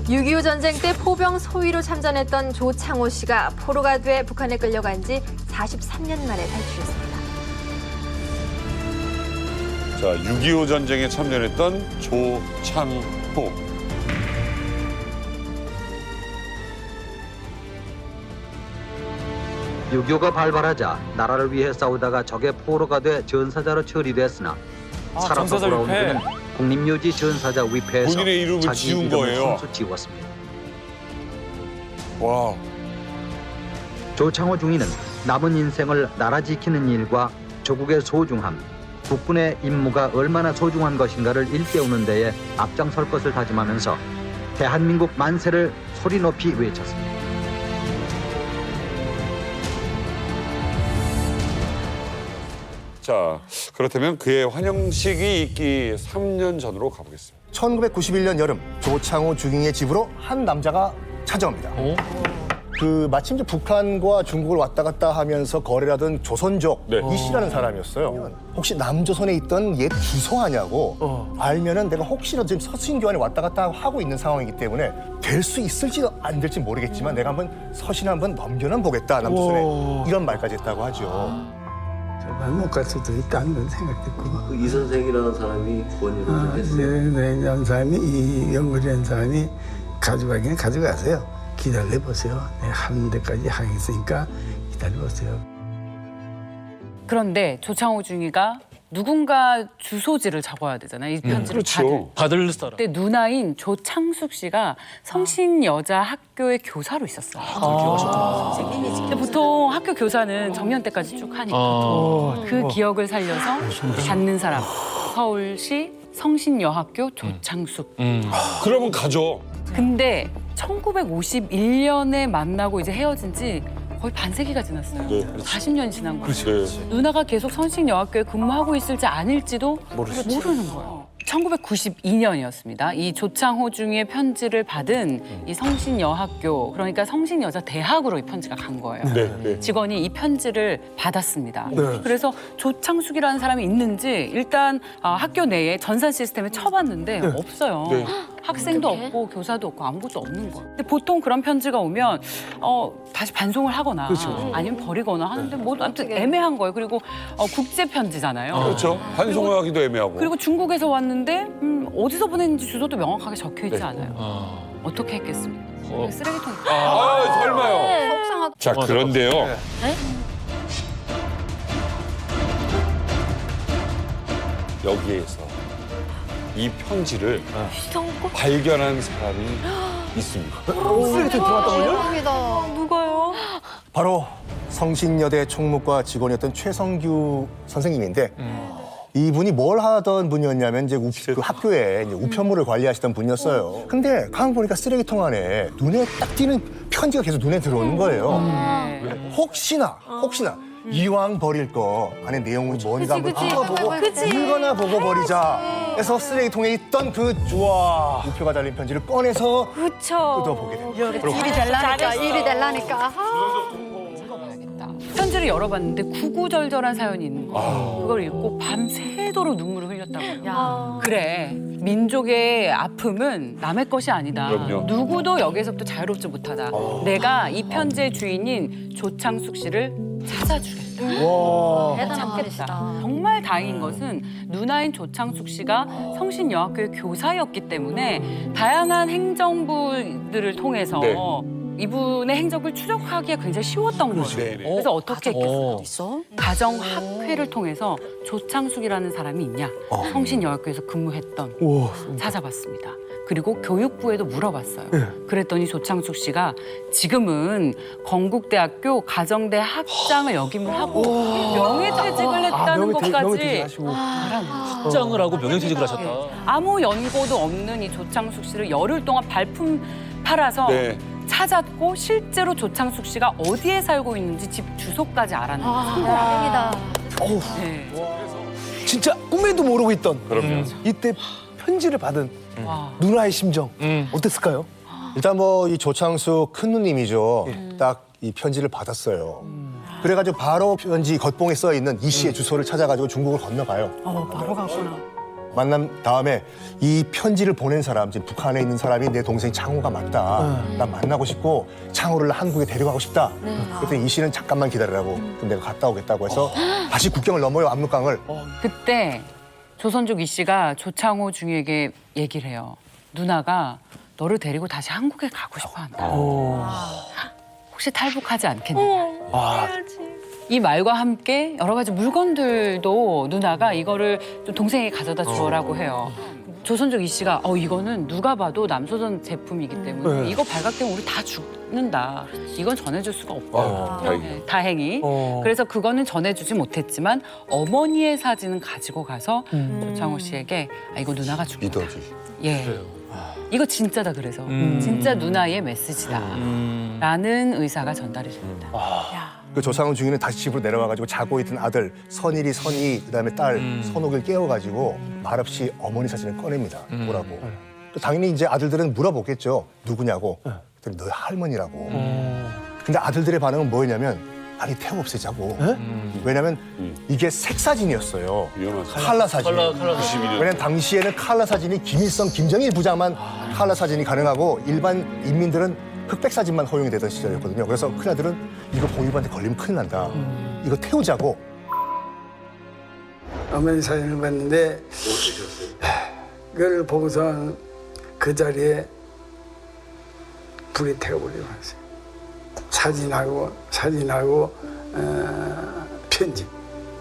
6.25 전쟁 때 포병 소위로 참전했던 조창호 씨가 포로가 돼 북한에 끌려간 지 43년 만에 탈출했습니다. 자, 6.25 전쟁에 참전했던 조창호. 유교가 발발하자 나라를 위해 싸우다가 적의 포로가 돼 전사자로 처리됐으나 살아서 전사자 돌아온 위패. 그는 국립묘지 전사자 위패에서 본인의 이름을 자기 지운 이름을 거예요. 선수 지웠습니다. 와, 조창호 중위는 남은 인생을 나라 지키는 일과 조국의 소중함, 국군의 임무가 얼마나 소중한 것인가를 일깨우는 데에 앞장설 것을 다짐하면서 대한민국 만세를 소리 높이 외쳤습니다. 자, 그렇다면 그의 환영식이 있기 3년 전으로 가보겠습니다. 1991년 여름 조창호 중위의 집으로 한 남자가 찾아옵니다. 마침 이제 북한과 중국을 왔다 갔다 하면서 거래를 하던 조선족 네. 이 씨라는 사람이었어요. 혹시 남조선에 있던 옛 주소 아냐고 알면은 내가 혹시라도 지금 서신교환에 왔다 갔다 하고 있는 상황이기 때문에 될 수 있을지 안 될지 모르겠지만 내가 한번 서신 한번 넘겨는 보겠다 남조선에 이런 말까지 했다고 하죠. 정말 못 갈 수도 있다는 생각했고. 그 이 선생이라는 사람이 권유를 좀 했어요. 이런 사람이 이 연구라는 사람이 가져가기는 가져가세요. 기다려 보세요. 하는 데까지 하겠으니까 기다려 보세요. 그런데 조창호 중위가 누군가 주소지를 적어야 되잖아요. 이 편지를 그렇죠. 받을 사람. 그때 누나인 조창숙 씨가 성신 여자 학교의 교사로 있었어요. 근데 보통 학교 교사는 정년 때까지 쭉 하니까 그 기억을 살려서 받는 사람 서울시 성신여학교 조창숙. 그러면 가죠. 근데 1951년에 만나고 이제 헤어진 지 거의 반세기가 지났어요. 네. 40년이 지난 거예요. 네. 누나가 계속 성신여학교에 근무하고 있을지 아닐지도 모르는 거예요. 1992년이었습니다. 이 조창호 중위의 편지를 받은 이 성신여학교, 그러니까 성신여자대학으로 이 편지가 간 거예요. 네. 직원이 이 편지를 받았습니다. 그래서 조창숙이라는 사람이 있는지 일단 학교 내에 전산 시스템에 쳐봤는데 없어요. 네. 학생도 없고 교사도 없고 아무것도 없는 거예요. 근데 보통 그런 편지가 오면 다시 반송을 하거나 아니면 버리거나 하는데 뭐 아무튼 애매한 거예요. 그리고 국제 편지잖아요. 그렇죠. 반송하기도 애매하고. 그리고 중국에서 왔는데 어디서 보냈는지 주소도 명확하게 적혀 있지 않아요. 어떻게 했겠습니까? 쓰레기통. 설마요. 속상하다. 자, 그런데요. 여기에서 이 편지를 발견한 사람이 있습니다. 대박이다. 누가요? 바로 성신여대 총무과 직원이었던 최성규 선생님인데 이분이 뭘 하던 분이었냐면 이제 그 학교에 이제 우편물을 관리하시던 분이었어요. 근데 가만 보니까 쓰레기통 안에 눈에 딱 띄는 편지가 계속 눈에 들어오는 거예요. 혹시나 이왕 버릴 거 안에 내용이 뭔가 한번 읽어보고 읽거나 보고 버리자 해서 쓰레기통에 있던 그 우표가 달린 편지를 꺼내서 뜯어보게 됩니다. 일이 될라니까. 편지를 열어봤는데 구구절절한 사연이 있는 거예요. 그걸 읽고 밤새도록 눈물을 흘렸다고요. 그래, 민족의 아픔은 남의 것이 아니다. 그럼요. 누구도 여기에서부터 자유롭지 못하다. 내가 이 편지의 주인인 조창숙 씨를 찾아주겠다. 대단한 분이시다. 정말 다행인 것은 누나인 조창숙 씨가 성신여학교의 교사였기 때문에 다양한 행정부들을 통해서 네. 이분의 행적을 추적하기가 굉장히 쉬웠던 거죠. 네네. 그래서 어떻게 했겠어요? 가정학회를 통해서 조창숙이라는 사람이 있냐? 성신여학교에서 근무했던 찾아봤습니다. 그리고 교육부에도 물어봤어요. 그랬더니 조창숙 씨가 지금은 건국대학교 가정대 학장을 역임을 하고 명예퇴직을 했다는 것까지 확장을 하고 명예퇴직을 하셨다. 아무 연고도 없는 이 조창숙 씨를 열흘 동안 발품 팔아서 네. 찾았고 실제로 조창숙 씨가 어디에 살고 있는지 집 주소까지 알았는 거예요. 다행이다. 네. 진짜 꿈에도 모르고 있던 그럼요. 이때 편지를 받은 와. 누나의 심정 어땠을까요? 일단 뭐 이 조창숙 큰 누님이죠. 딱 이 편지를 받았어요. 그래가지고 바로 편지 겉봉에 써 있는 이 씨의 주소를 찾아가지고 중국을 건너가요. 바로 갔구나. 만난 다음에 이 편지를 보낸 사람, 지금 북한에 있는 사람이 내 동생 창호가 맞다. 나 만나고 싶고 창호를 한국에 데려가고 싶다. 그랬더니 이 씨는 잠깐만 기다리라고. 그럼 내가 갔다 오겠다고 해서 다시 국경을 넘어요, 압록강을. 그때 조선족 이 씨가 조창호 중위에게 얘기를 해요. 누나가 너를 데리고 다시 한국에 가고 싶어 한다. 혹시 탈북하지 않겠느냐. 이 말과 함께 여러 가지 물건들도 누나가 이거를 좀 동생에게 가져다 주라고 해요. 조선족 이 씨가 이거는 누가 봐도 남조선 제품이기 때문에 이거 발각되면 우리 다 죽는다. 이건 전해줄 수가 없다. 다행이다. 다행히. 그래서 그거는 전해주지 못했지만 어머니의 사진은 가지고 가서 조창호 씨에게 이거 누나가 죽는다. 믿어지. 예. 이거 진짜다 그래서 진짜 누나의 메시지다. 라는 의사가 전달이 됩니다. 그 조상훈 중위는 다시 집으로 내려와가지고 자고 있던 아들 선일이, 선희, 그다음에 딸 선옥을 깨워가지고 말없이 어머니 사진을 꺼냅니다. 보라고. 또 당연히 이제 아들들은 물어보겠죠. 누구냐고. 그랬더니 너희 할머니라고. 근데 아들들의 반응은 뭐였냐면 빨리 태워 없애자고. 왜냐면 이게 색사진이었어요. 위험하지. 칼라 사진. 왜냐면 당시에는 칼라 사진이 김일성, 김정일 부장만 칼라 사진이 가능하고 일반 인민들은 흑백 사진만 허용이 되던 시절이었거든요. 그래서 큰아들은 이거 공유반한테 걸리면 큰일 난다. 이거 태우자고. 어머니 사진을 봤는데 그걸 보고서 그 자리에 불이 태워버리고 왔어요. 사진하고 편지.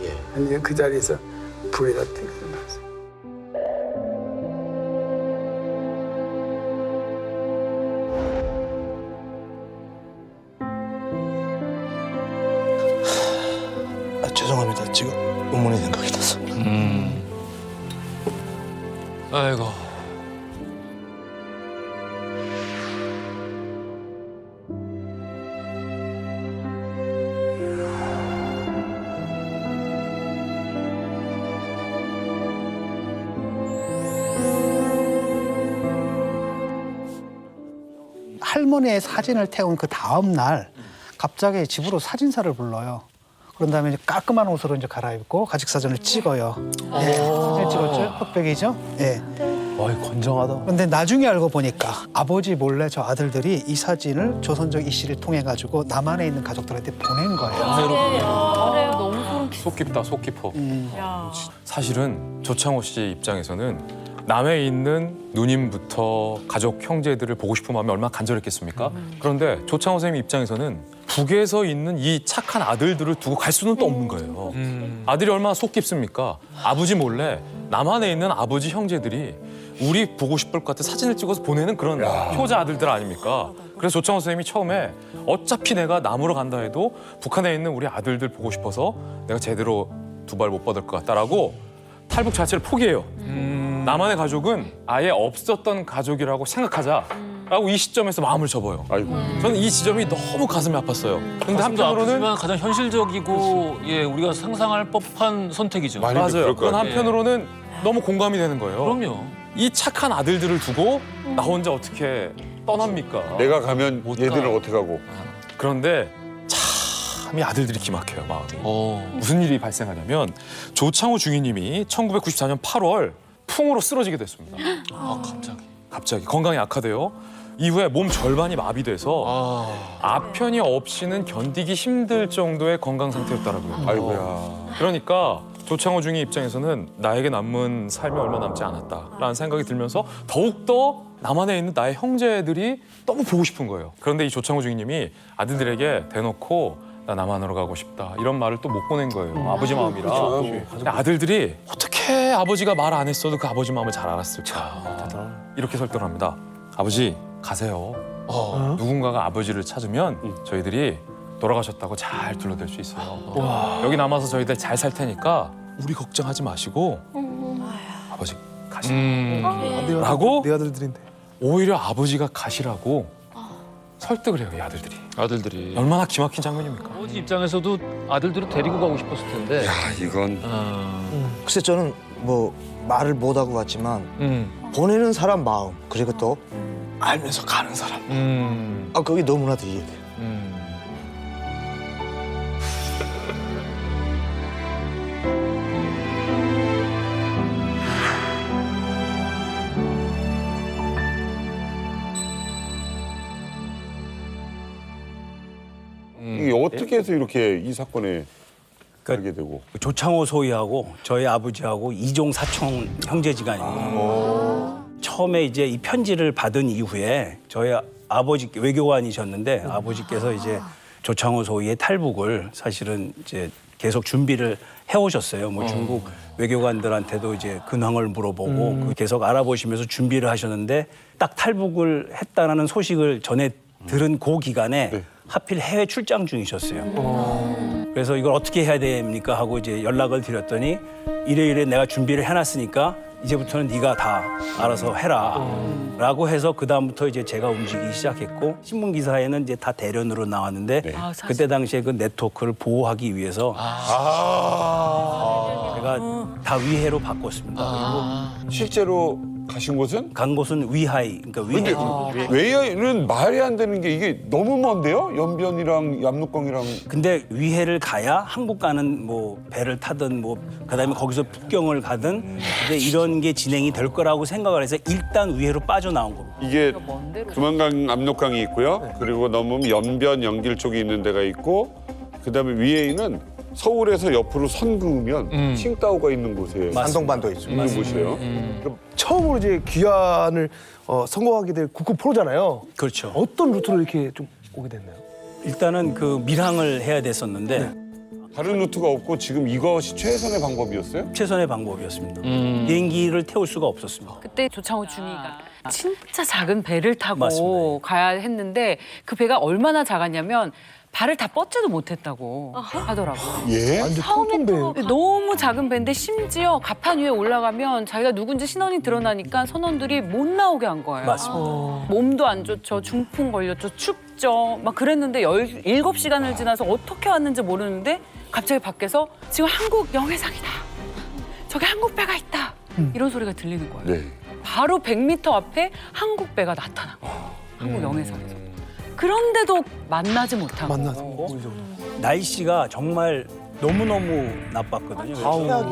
예. 그 자리에서 불에다 태워버렸어요. 죄송합니다. 지금 어머니 생각이 나서. 아이고. 할머니의 사진을 태운 그 다음 날 갑자기 집으로 사진사를 불러요. 그런 다음에 이제 깔끔한 옷으로 이제 갈아입고 가족 사진을 찍어요. 예, 사진을 찍었죠. 흑백이죠. 예. 와, 건정하다. 그런데 나중에 알고 보니까 아버지 몰래 저 아들들이 이 사진을 조선족 이 씨를 통해 가지고 남한에 있는 가족들한테 보낸 거예요. 너무 소름 끼쳐. 속 깊다, 속 깊어. 사실은 조창호 씨 입장에서는 남해 있는 누님부터 가족 형제들을 보고 싶은 마음이 얼마나 간절했겠습니까? 그런데 조창호 선생님 입장에서는 북에서 있는 이 착한 아들들을 두고 갈 수는 또 없는 거예요. 아들이 얼마나 속 깊습니까? 아버지 몰래 남한에 있는 아버지 형제들이 우리 보고 싶을 것 같아 사진을 찍어서 보내는 그런 효자 아들들 아닙니까? 그래서 조창호 선생님이 처음에 어차피 내가 남으로 간다 해도 북한에 있는 우리 아들들 보고 싶어서 내가 제대로 두 발 못 뻗을 것 같다라고 탈북 자체를 포기해요. 남한의 가족은 아예 없었던 가족이라고 생각하자라고 이 시점에서 마음을 접어요. 아이고. 저는 이 지점이 너무 가슴이 아팠어요. 근데 가슴도 한편으로는 아프지만 가장 현실적이고 우리가 상상할 법한 선택이죠. 맞아요. 그럴 것 그런 같아요. 한편으로는 너무 공감이 되는 거예요. 그럼요. 이 착한 아들들을 두고 나 혼자 어떻게 떠납니까? 내가 가면 못 얘들은 가. 어떻게 가고. 그런데 참 이 아들들이 기막혀요, 마음이. 무슨 일이 발생하냐면 조창호 중위님이 1994년 8월 풍으로 쓰러지게 됐습니다. 갑자기 건강이 악화돼요. 이후에 몸 절반이 마비돼서 아편이 없이는 견디기 힘들 정도의 건강 상태였더라고요. 아이고야. 그러니까 조창호 중위 입장에서는 나에게 남은 삶이 얼마 남지 않았다라는 생각이 들면서 더욱더 남한에 있는 나의 형제들이 너무 보고 싶은 거예요. 그런데 이 조창호 중위님이 아들들에게 대놓고 나 남한으로 가고 싶다 이런 말을 또 못 보낸 거예요. 아버지 마음이라. 근데 아들들이 어떻게 아버지가 말 안 했어도 그 아버지 마음을 잘 알았을까. 이렇게 설득합니다. 아버지 가세요. 누군가가 아버지를 찾으면 저희들이 돌아가셨다고 잘 둘러댈 수 있어요. 여기 남아서 저희들 잘 살 테니까 우리 걱정하지 마시고 아버지 가시라고 라고 내 아들들인데. 오히려 아버지가 가시라고 설득을 해요, 이 아들들이. 얼마나 기막힌 장면입니까? 아버지 입장에서도 아들들을 데리고 가고 싶었을 텐데. 야, 이건. 글쎄 저는 뭐 말을 못하고 갔지만 보내는 사람 마음 그리고 또 알면서 가는 사람. 그게 너무나도 이해돼요. 어떻게 해서 이렇게 이 사건에 알게 되고? 조창호 소위하고 저희 아버지하고 이종 사촌 형제지간입니다. 처음에 이제 이 편지를 받은 이후에 저희 아버지 외교관이셨는데 아버지께서 이제 조창호 소위의 탈북을 사실은 이제 계속 준비를 해오셨어요. 뭐 중국 외교관들한테도 이제 근황을 물어보고 그 계속 알아보시면서 준비를 하셨는데 딱 탈북을 했다라는 소식을 전해 들은 그 기간에 하필 해외 출장 중이셨어요. 그래서 이걸 어떻게 해야 됩니까 하고 이제 연락을 드렸더니 이래 내가 준비를 해놨으니까 이제부터는 네가 다 알아서 해라라고 해서 그 다음부터 이제 제가 움직이기 시작했고 신문 기사에는 이제 다 대련으로 나왔는데 그때 당시에 그 네트워크를 보호하기 위해서 제가 다 위해로 바꿨습니다. 실제로 가신 곳은? 간 곳은 위하이, 그러니까 위해. 외에는 말이 안 되는 게 이게 너무 먼데요? 연변이랑 압록강이랑. 근데 위해를 가야 한국 가는 뭐 배를 타든 뭐 그다음에 거기서 북경을 가든 이제 이런 게 진행이 될 거라고 생각을 해서 일단 위해로 빠져나온 겁니다. 이게 두만강 압록강이 있고요. 그리고 넘으면 연변 연길 쪽이 있는 데가 있고 그다음에 위에는 서울에서 옆으로 선 그으면 칭다오가 있는 곳에 산동반도 있죠. 있는 곳이에요. 처음으로 이제 귀환을 성공하게 될 국군 포로잖아요. 그렇죠. 어떤 루트로 이렇게 좀 오게 됐나요? 일단은 그 밀항을 해야 됐었는데 다른 루트가 없고 지금 이것이 최선의 방법이었어요? 최선의 방법이었습니다. 비행기를 태울 수가 없었습니다. 그때 조창호 중위가 진짜 작은 배를 타고 맞습니다. 가야 했는데 그 배가 얼마나 작았냐면 발을 다 뻗지도 못했다고 하더라고요. 예? 완전 통통 배. 너무 작은 배인데 심지어 갑판 위에 올라가면 자기가 누군지 신원이 드러나니까 선원들이 못 나오게 한 거예요. 맞습니다. 몸도 안 좋죠. 중풍 걸렸죠. 춥죠. 막 그랬는데 17시간을 지나서 어떻게 왔는지 모르는데 갑자기 밖에서 지금 한국 영해상이다. 저기 한국 배가 있다. 이런 소리가 들리는 거예요. 네. 바로 100m 앞에 한국 배가 나타난 거예요. 한국 영해상에서. 그런데도 만나지 못한 거고. 날씨가 정말 너무너무 나빴거든요.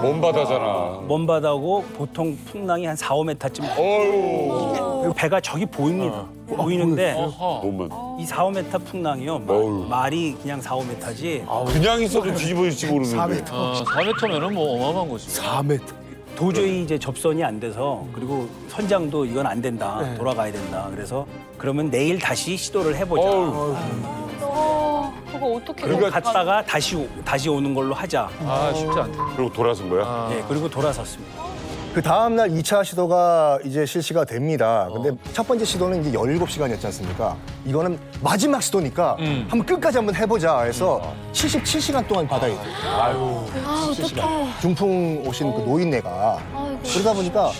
먼 바다잖아. 먼 바다고 보통 풍랑이 한 4, 5m쯤 어휴. 배가 저기 보입니다. 보이는데 몸은. 이 4, 5m 풍랑이요. 어휴. 말이 그냥 4, 5m지 그냥 있어도 뒤집어질지 모르는데. 4m면은 뭐 어마어마한 거지. 4m. 도저히 이제 접선이 안 돼서 그리고 선장도 이건 안 된다. 돌아가야 된다. 그래서 그러면 내일 다시 시도를 해보자. 그거 어떻게 그러니까 갔다가 다시 오는 걸로 하자. 아, 쉽지 않다. 그리고 돌아선 거야? 네, 그리고 돌아섰습니다. 그 다음 날 2차 시도가 이제 실시가 됩니다. 근데 첫 번째 시도는 이제 17시간이었지 않습니까? 이거는 마지막 시도니까 한번 끝까지 한번 해보자 해서 77시간 동안 바다에 있어요. 아, 어떡해. 중풍 오신 그 노인네가 그러다 보니까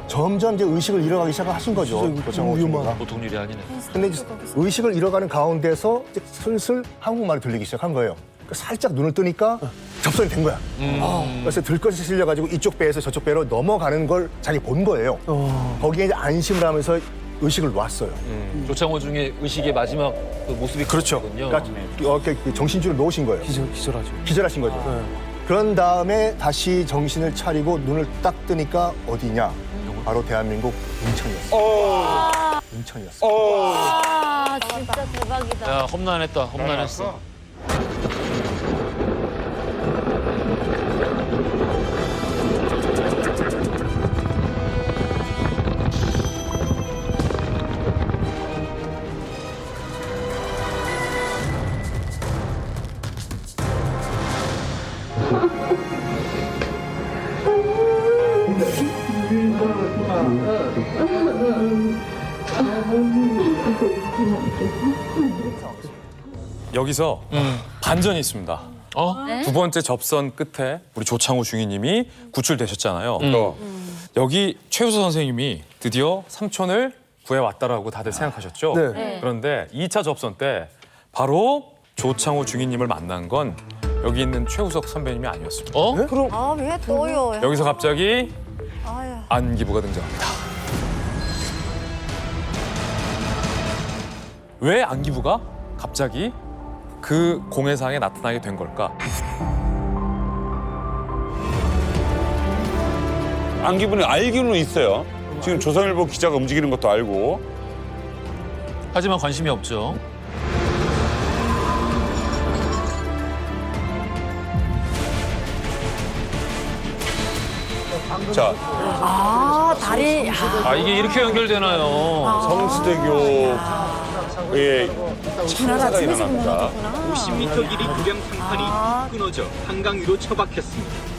점점 이제 의식을 잃어가기 시작하신 거죠. 조창호 중위가. 보통 일이 아니네. 근데 이제 의식을 잃어가는 가운데서 이제 슬슬 한국말이 들리기 시작한 거예요. 살짝 눈을 뜨니까 접선이 된 거야. 그래서 들것이 실려가지고 이쪽 배에서 저쪽 배로 넘어가는 걸 자기 본 거예요. 거기에 이제 안심을 하면서 의식을 놨어요. 조창호 중에 의식의 마지막 그 모습이 그렇죠. 그렇군요. 그러니까 이렇게 정신줄을 놓으신 거예요. 기절하죠. 기절하신 거죠. 그런 다음에 다시 정신을 차리고 눈을 딱 뜨니까 어디냐? 바로 대한민국 인천이었어요. 인천이었어요. 아, 진짜 대박이다. 야, 험난했다. 험난했어. 여기서 반전이 있습니다. 두 번째 접선 끝에 우리 조창호 중위님이 구출되셨잖아요. 여기 최우수 선생님이 드디어 삼촌을 구해왔다라고 다들 생각하셨죠? 네. 그런데 2차 접선 때 바로 조창호 중위님을 만난 건 여기 있는 최우석 선배님이 아니었습니다. 그럼 아, 왜 또요? 여기서 갑자기 아유. 안기부가 등장합니다. 왜 안기부가 갑자기 그 공해상에 나타나게 된 걸까? 안기부는 알기는 있어요. 지금 조선일보 기자가 움직이는 것도 알고. 하지만 관심이 없죠. 자, 다리. 아, 이게 이렇게 연결되나요? 성수대교에 참사가 일어납니다. 50m 길이 구량 상판이 끊어져 한강 위로 처박혔습니다.